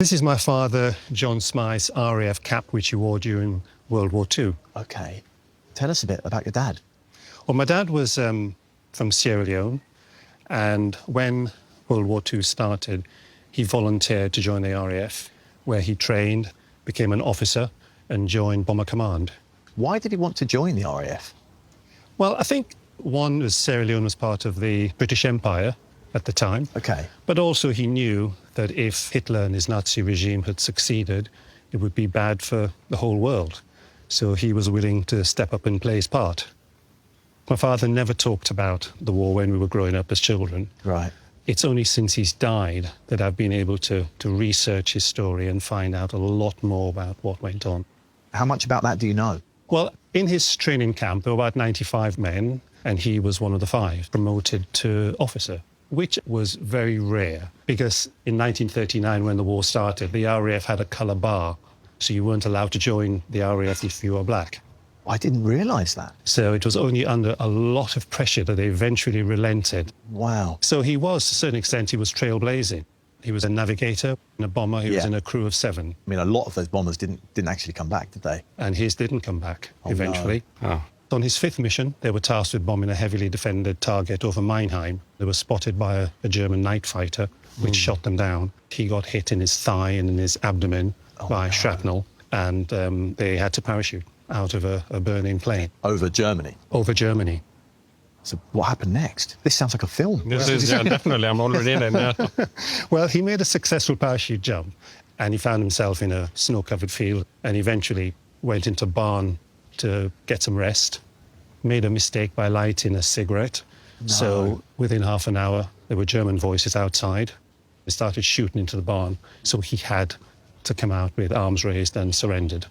This is my father, John Smythe's RAF cap, which he wore during World War II. OK. Tell us a bit about your dad. Well, my dad was from Sierra Leone, and when World War II started, he volunteered to join the RAF, where he trained, became an officer, and joined Bomber Command. Why did he want to join the RAF? Well, I think one was Sierra Leone was part of the British Empire at the time. OK. But also he knew that if Hitler and his Nazi regime had succeeded, it would be bad for the whole world. So he was willing to step up and play his part. My father never talked about the war when we were growing up as children. Right. It's only since he's died that I've been able to research his story and find out a lot more about what went on. How much about that do you know? Well, in his training camp, there were about 95 men, and he was one of the 5 promoted to officer, which was very rare because in 1939, when the war started, the RAF had a colour bar, so you weren't allowed to join the RAF if you were black. I didn't realise that. So it was only under a lot of pressure that they eventually relented. Wow. So he was, to a certain extent, he was trailblazing. He was a navigator and a bomber. He was in a crew of 7. I mean, a lot of those bombers didn't actually come back, did they? And his didn't come back eventually. No. On his 5th mission, they were tasked with bombing a heavily defended target over Meinheim. They were spotted by a German night fighter, which shot them down. He got hit in his thigh and in his abdomen by shrapnel, and they had to parachute out of a burning plane. Over Germany? Over Germany. So what happened next? This sounds like a film. This is definitely, I'm already in it. Yeah. Well, he made a successful parachute jump, and he found himself in a snow-covered field, and eventually went into a barn to get some rest, made a mistake by lighting a cigarette. No. So within half an hour, there were German voices outside. They started shooting into the barn, so he had to come out with arms raised and surrendered.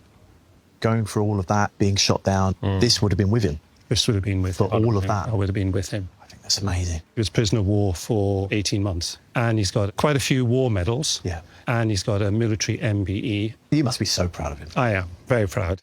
Going through all of that, being shot down, this would have been with him. This would have been with For him. all of that? I would have been with him. I think that's amazing. He was prisoner of war for 18 months, and he's got quite a few war medals. Yeah. And he's got a military MBE. You must be so proud of him. I am very proud.